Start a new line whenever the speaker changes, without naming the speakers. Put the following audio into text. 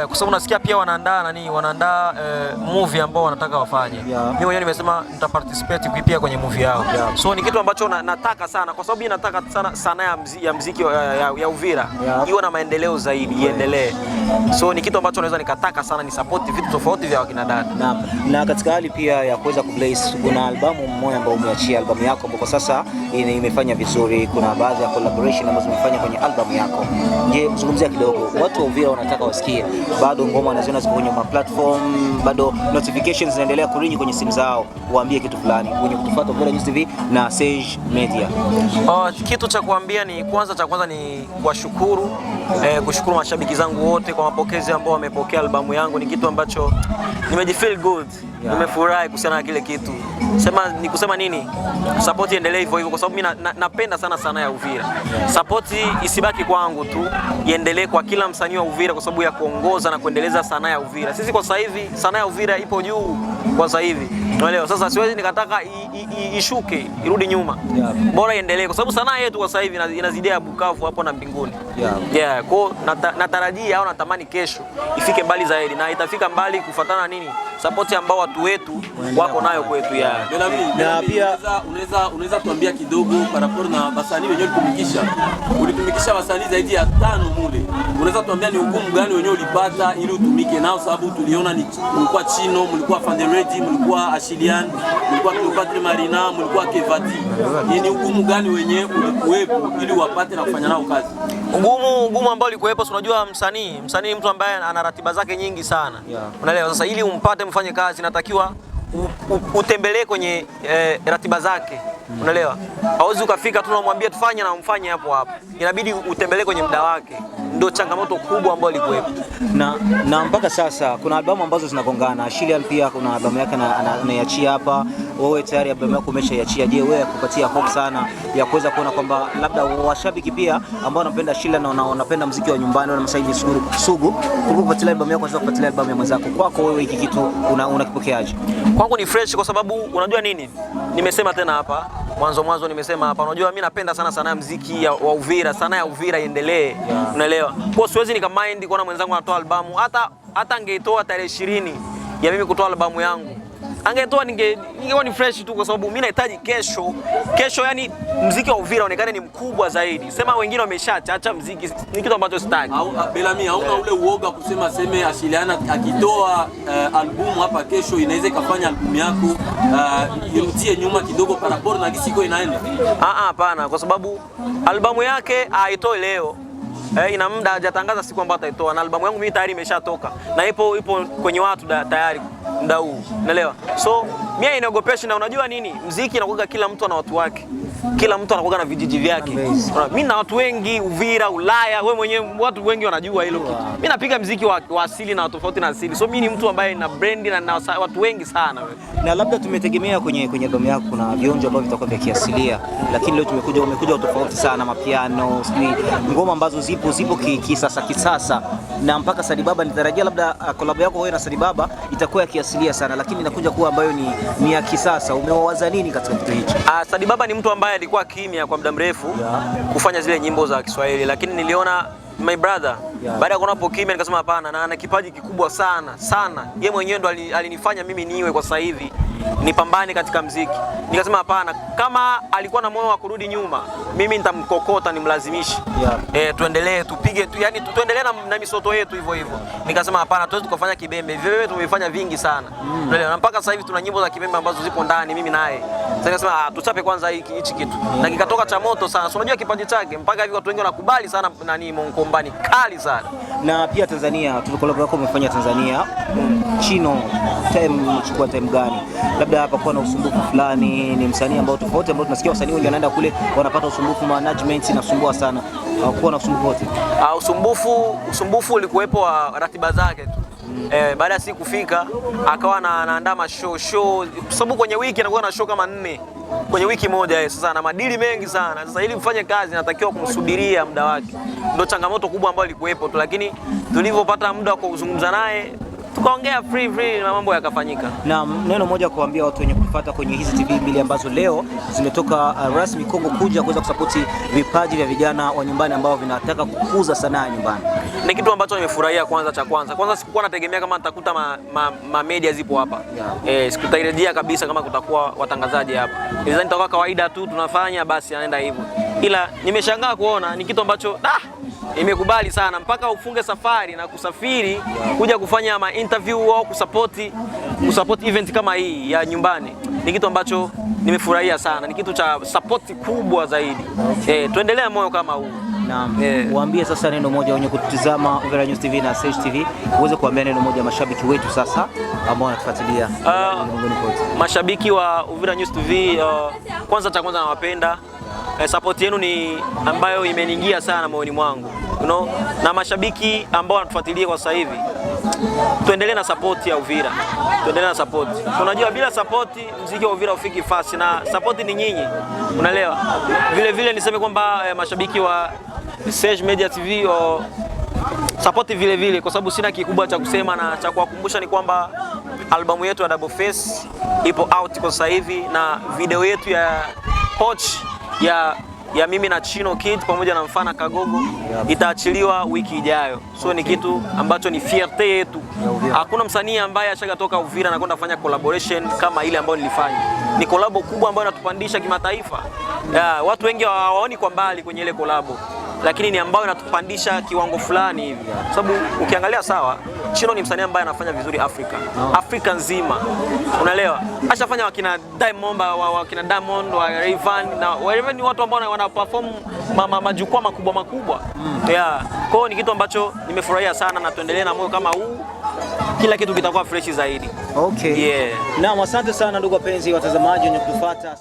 Kwa sababu nasikia pia wanaandaa movie ambao wanataka wafanye. Mimi mwenyewe nimesema nitaparticipate pia kwenye movie yao. So ni kitu ambacho nataka sana, kwa sababu nataka sana sanaa ya muziki ya Uvira iwe na maendeleo zaidi, iendelee. So ni kitu ambacho naweza nikataka sana ni support vitu tofauti vya wakina dada.
Na katika hali pia ya kuweza kublaze, kuna albamu moja ambayo umeachia, albamu yako ambayo kwa sasa imefanya vizuri, kuna baadhi ya collaboration ambazo umefanya kwenye albamu yako. Je, zungumzia kidogo, watu wa Uvira wanataka wasikie, bado ngoma wanaziona ziko kwenye platform, bado notifications zinaendelea kuringi kwenye simu zao, waambie kitu fulani wenye kutufuata Uvira News TV na Sage Media.
Kitu cha kuambia ni cha kwanza ni kuwashukuru, kushukuru mashabiki zangu wote kwa mapokezi ambao wamepokea albamu yangu. Ni kitu ambacho nimejifeel good, nimefurahi kuhusiana na kile kitu. Ni kusema nini? Support iendelee hivyo hivyo, kwa sababu mimi napenda sana sanaa ya Uvira. Support isibaki kwangu tu, iendelee kwa kila msanii wa Uvira, kwa sababu ya kuongoza na kuendeleza sanaa ya Uvira. Sisi kwa sasa hivi sanaa ya Uvira ipo juu kwa sasa hivi. Unaelewa? Sasa siwezi nikataka ishuke, irudi nyuma. Bora iendelee, kwa sababu sanaa yetu kwa sasa hivi inazidia Bukavu hapo na mbinguni. Kwa natarajia au natamani kesho ifike mbali zaidi, na itafika mbali kufuatana nini? Support ambao watu wetu wako nayo kwetu.
Na pia unaweza tuambia kidogo paraporo na wasanii wenyewe ulitumikisha wasanii zaidi ya 5 mule. Unaweza tuambia ni ugumu gani wenyewe ulipata ili utumike nao, sababu tuliona mlikuwa Chino, mlikuwa Fanderedi, mlikuwa Ashilian, mlikuwa Cleopatra Marina, mlikuwa Kevati. Ni ugumu gani wenyewe ulikuwepo ili wapate na kufanya nao kazi?
Ugumu ambao ulikuwepo, unajua msanii mtu ambaye ana ratiba zake nyingi sana. Unaelewa? Sasa ili umpate mfanye kazi natakiwa utembelee kwenye ratiba zake. Unaelewa? Hauwezi ukafika tu unamwambia tufanye na umfanye hapo hapo. Inabidi utembelee kwenye muda wake. Ndio changamoto kubwa ambayo ilikuwepo.
Na mpaka sasa kuna albamu ambazo zinagongana. Ashilian pia kuna albamu yake anaiachia hapa. Wewe tayari albamu yako umeshaiachia. Je, wewe kupatia hope sana ya kuweza kuona kwamba labda washabiki pia ambao wanapenda Ashilian na wanapenda muziki wa nyumbani na msaidi sugu kukupatia albamu yako sasa kupatia albamu ya mwenzako. Kwako wewe hiki kitu unakipokeaje?
Kwangu ni fresh, kwa sababu unajua nini? Nimesema tena hapa mwanzo nimesema hapa, unajua mimi napenda sana sanaa ya muziki wa Uvira, sanaa ya Uvira iendelee. Unaelewa? Kwa siwezi nikamind kuona mwenzangu anatoa albamu, hata angeitoa tarehe 20 ya mimi kutoa albamu yangu, angetoa ningekuwa ni fresh tu, kwa sababu mimi nahitaji kesho yani muziki wa Uvira uonekane ni mkubwa zaidi. Sema wengine wameshaacha muziki, ni kitu ambacho sitaki.
Belami, hauna ule uoga kusema Ashiliana akitoa albumu hapa kesho inaweza kufanya albumu yako irudie nyuma kidogo paraporo na gisi iko inaenda?
Hapana, kwa sababu albamu yake aitoe leo. Ina muda hajatangaza siku ambayo ataitoa, na albamu yangu mimi tayari imeshatoka na ipo kwenye watu tayari muda huu. Unaelewa? So mimi inaogopeshi, na unajua nini? Muziki inakuwa kila mtu ana watu wake. Kila mtu anakuwa na vijiji vyake. Mimi na watu wengi Uvira, Ulaya, wewe mwenyewe watu wengi wanajua hilo kitu. Mimi napiga muziki wa asili na tofauti na asili. So mimi ni mtu ambaye na brand na watu wengi sana.
Na labda tumetegemea kwenye albamu yako kuna vionjo ambavyo vitakuwa vya kiasilia, lakini leo umekuja tofauti sana, mapiano, ngoma ambazo zipo kisasa, na mpaka Sadibaba nitarajia labda collab yako wewe na Sadibaba itakuwa ya kiasilia sana, lakini inakuja kuwa ambayo ni ya kisasa. Umewaza nini katika kitu hicho?
Sadibaba ni mtu ambaye alikuwa kimya kwa muda mrefu kufanya zile nyimbo za Kiswahili, lakini niliona my brother baada ya kuona hapo kimya nikasema hapana, na ana kipaji kikubwa sana. Yeye mwenyewe ndo alinifanya mimi niwe kwa sasa hivi nipambane katika muziki. Nikasema hapana, kama alikuwa na moyo wa kurudi nyuma, mimi nitamkokota, nimlazimishe. Tuendelee tupige yani tuendelee na misoto yetu hivyo hivyo. Nikasema hapana, tuweze tukafanya kibembe. Wewe tumefanya vingi sana. Na mpaka sasa hivi tuna nyimbo za kibembe ambazo zipo ndani mimi naye. Sasa nikasema tuchape kwanza hichi kitu. Na kikatoka cha moto sana. Unajua kipaji chake mpaka hivi watu wengi wanakubali sana Monkombani kali sana.
Na pia Tanzania, collab yako umefanya Tanzania. Chino chukua time gani? Labda hapa kwa na usumbufu fulani, ni msanii ambao tofauti ambao tunasikia wasanii wengi wanaenda kule wanapata usumbufu, management inasumbua sana. Hakuwa na usumbufu wote.
Usumbufu ulikuwepo wa ratiba zake tu. Baada ya siku kufika akawa anaandaa show sababu kwenye wiki anakuwa na show kama 4 kwenye wiki moja. Sasa ana madili mengi sana. Sasa ili mfanye kazi natakiwa kumsubiria muda wake. Ndio changamoto kubwa ambayo ilikuwepo tu, lakini tulivyopata muda wa kuzungumza naye tukaongea free na mambo yakafanyika.
Na neno moja kuambia watu wenye kufuata kwenye hizi TV mbili ambazo leo zimetoka rasmi Kongo kuja kuweza kusapoti vipaji vya vijana wa nyumbani ambao vinataka kukuza sanaa ya nyumbani.
Ni kitu ambacho nimefurahia kwanza kwanza sikuwa nategemea kama nitakuta ma media zipo hapa. Sikutarajia kabisa kama kutakuwa watangazaji hapa. Ilizani itakuwa kawaida tu tunafanya basi anaenda hivyo. Ila nimeshangaa kuona ni kitu ambacho nimekubali sana mpaka ufunge safari na kusafiri kuja kufanya ma interview au kusupport event kama hii ya nyumbani. Ni kitu ambacho nimefurahia sana. Ni kitu cha support kubwa zaidi. Tuendelee moyo kama huu.
Naam. Waambie sasa neno moja wenye kututizama Uvira News TV na Sage TV, uweze kuambia neno moja mashabiki wetu sasa ambao wanatufuatilia ulimwenguni kote.
Mashabiki wa Uvira News TV, kwanza nawapenda. Support yenu ni ambayo imeniingia sana moyoni mwangu. Na mashabiki ambao wanatufuatilia kwa sasa hivi, tuendelee na support ya Uvira. Tuendelee na support. Unajua bila support muziki wa Uvira ufiki fast, na support ni nyinyi. Unaelewa? Vile niseme kwamba mashabiki wa Sage Media TV support vile kwa sababu sina kikubwa cha kusema, na cha kuwakumbusha ni kwamba albamu yetu ya Double Face ipo out kwa sasa hivi, na video yetu ya Poch ya mimi na Chino Kid pamoja na Mfana Kagogo itaachiliwa wiki ijayo. So ni kitu ambacho ni fierté yetu. Hakuna msanii ambaye ashagatoka Uvira na kwenda kufanya collaboration kama ile ambayo nilifanya. Ni collabo kubwa ambayo inatupandisha kimataifa. Watu wengi hawaoni kwa mbali kwenye ile collabo, lakini ni ambayo inatupandisha kiwango fulani hivi. Sababu ukiangalia sawa, Chino ni msanii ambaye anafanya vizuri Afrika nzima. Unaelewa? Ashafanya wakina Diamond, wa Rayvanny, na Rayvanny ni watu ambao wana perform majukwaa makubwa. Kwa hiyo ni kitu ambacho nimefurahia sana, na tuendelee na moyo kama huu. Kila kitu kitakuwa fresh zaidi.
Okay.
Yeah.
Naam, asante sana ndugu wapenzi watazamaji wenye kutufuata.